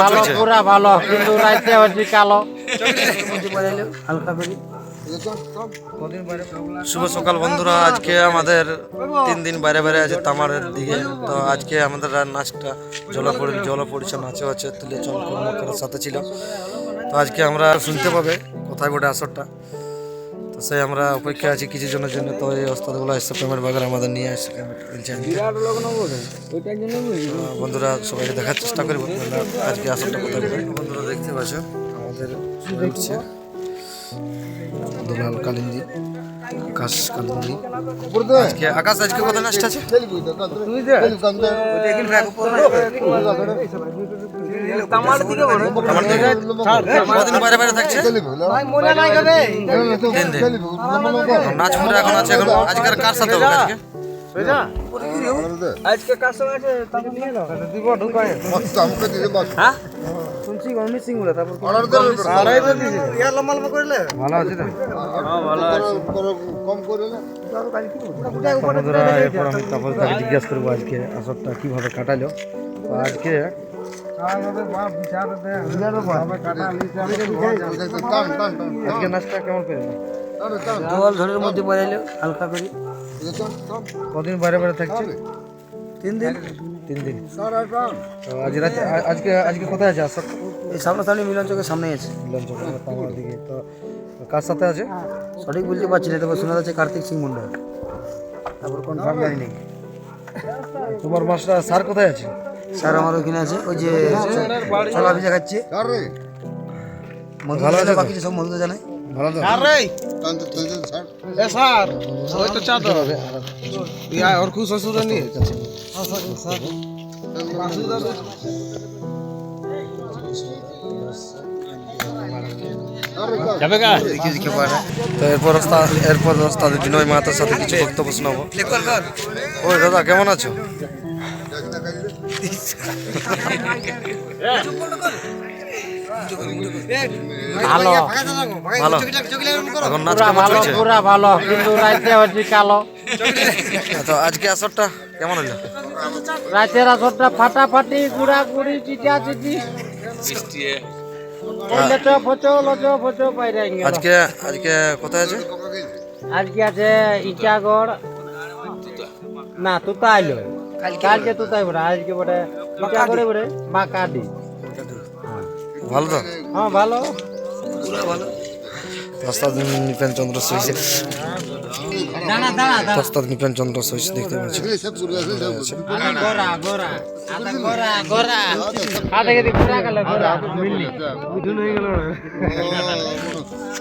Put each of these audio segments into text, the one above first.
ভালো পুরা ভালো কিন্তু রাইতে হচ্ছে কালো হালকা করে। শুভ সকাল বন্ধুরা, আজকে আমাদের 3 দিন বাইরে বাইরে আছে তামারের দিকে। তো আজকে আমাদের নাচটা জল পড়ছে, নাচে হচ্ছে তুলে চল কর্মকারের সাথে ছিল। তো আজকে আমরা শুনতে পাবে কোথায় বটে আসরটা। তো সেই আমরা অপেক্ষা আছি কিছু জনের জন্য। তো এই ওস্তাদগুলো এসে পেমেন্ট বাগের আমাদের নিয়ে আসছে বন্ধুরা, সবাইকে দেখার চেষ্টা করব আজকে আসরটা কোথায় বটে। বন্ধুরা দেখতে পাচ্ছ আমাদের সবাই উঠছে দুলাল কালিন্দি, আকাশ কালিন্দি। আকাশ আজকে কত নাচটা আছে? কদিন বাইরে বাইরে থাকছে? নাচ মুড়ে এখন আছে। এখন আজকের কার সাথে হবে আজকে? আজকে কার সঙ্গে আছে তারপর নিয়ে নাও দিব ঢুকায় মস্ত আমাকে দিতে বাস হ্যাঁ শুনছি গমি সিং বলে তারপর অর্ডার দে আড়াই তো দিছে ইয়া লম্বা লম্বা করলে ভালো আছে না। হ্যাঁ ভালো আছে, কম করে না তারপর কাল কি বন্ধুরা এরপর আমি তারপর তাকে জিজ্ঞাসা করব আজকে আসরটা কিভাবে কাটালো। তো আজকে আজকে নাচটা কেমন করে জল ঝড়ের মধ্যে বাড়াইলো হালকা করে। কদিন বাইরে বাইরে থাকছে? 3 দিন। তো আজকে কোথায় আছে আসর? এই সামনাসামনি মিলন চকের সামনে আছে। মিলন চকের তামার দিকে। তো কার সাথে আছে সঠিক বলতে পারছি না, তবে শোনা যাচ্ছে কার্তিক সিং মন্ডল। তারপর কনফার্ম জানি নেই। তোমার মাস্টার স্যার কোথায় আছে? স্যার আমার ওখানে আছে, ওই যে ছোলা ভিজা খাচ্ছে। ভালো আছে, বাকি সব মধু জানাই ভালো তো। আরে এ স্যার ওই তো চা দাও ইয়া और कुछ ससुर नहीं है স্যার যাবে কা কি পারে। তো এরপর ওস্তাদ বিনয় মাতার সাথে কিছু বক্তব্য শোনাবো। ওই দাদা কেমন আছো? ভালো ভালো। এখন নাচ কেমন চলছে? পুরা ভালো কিন্তু রাইতে হচ্ছে কালো। তো আজকে আসরটা কেমন হলো? রাতের আসরটা ফাটাফাটি গুড়াগুড়ি চিটা চিটি আজকে কোথায় আছে? আজকে আছে ইটাগড় না তুতা আইলো কালকে তুতাই বড় আজকে বড় ইটাগড়ে বড় বাকাডি। ভালো তো? হ্যাঁ ভালো পুরো ভালো। ওস্তাদ নিপেন চন্দ্র সইস ওস্তাদ নিপেন চন্দ্র সইস দেখতে পাচ্ছি।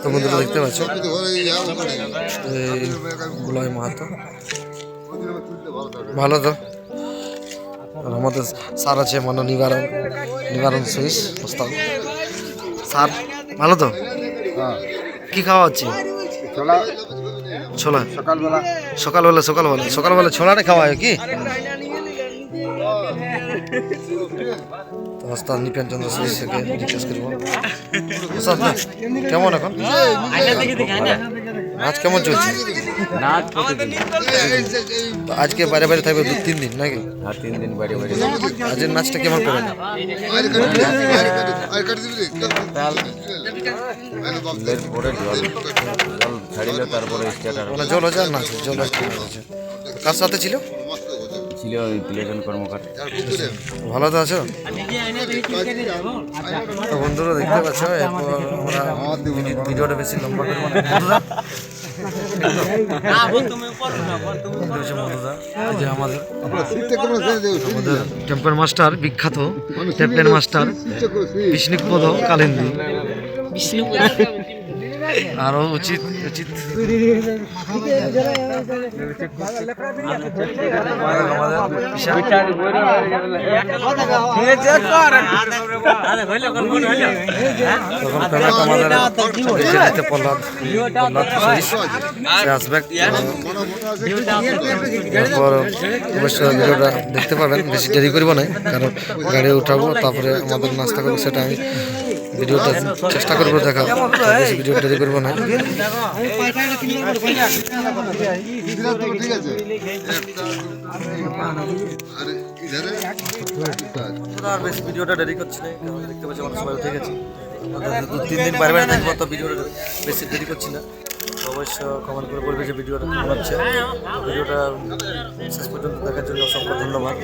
তো বন্ধুরা দেখতে পাচ্ছ বুলাই মাহাতো ভালো তো। আমাদের স্যার আছে মানে নিবারণ সইস ওস্তাদ স্যার ভালো তো। কি খাওয়া হচ্ছে? ছোলা সকালবেলা ছোলাটা খাওয়া হয় কি? ওস্তাদ নিপেন চন্দ্র সইসকে জিজ্ঞেস করবো ওস্তাদ কেমন এখন নাচ কেমন চলছে? নাচ আজকে বাইরে বাইরে থাকবে 2-3 দিন নাকি? হ্যাঁ 3 দিন বাইরে বাইরে। আজকের নাচটা কেমন করে? পরে জল ছাড়িল তারপরে মানে জল হচ্ছে নাচ জল হচ্ছে। কার সাথে ছিল? ওই প্লেটন কর্মকার। ভালো তো আছো? তো বন্ধুরা দেখতে পাচ্ছ এরপর আমরা ভিডিওটা বেশি লম্বা করবো না। আমাদের টেম্পের মাস্টার বিখ্যাত টেম্পের মাস্টার বিষ্ণুপদ কালিন্দি আরো উচিত অবশ্যই ভিডিওটা দেখতে পাবেন, বেশি দেরি করবো না কারণ গাড়ি উঠাবো তারপরে আমাদের নাস্তা করবো, সেটা আমি ভিডিওটা চেষ্টা করবো দেখা, বেশি ভিডিও দেরি করবো না। আর বেশি ভিডিওটা দেরি করছি না, কারণ দেখতে পাচ্ছি আমরা সবাই উঠে গেছি। 2-3 দিন বাইরে বাইরে থাকবো, তো ভিডিওটা বেশি দেরি করছি না। তো অবশ্য কমেন্ট করে বলবে যে ভিডিওটা কেমন হচ্ছে। ভিডিওটা শেষ পর্যন্ত দেখার জন্য অসংখ্য ধন্যবাদ।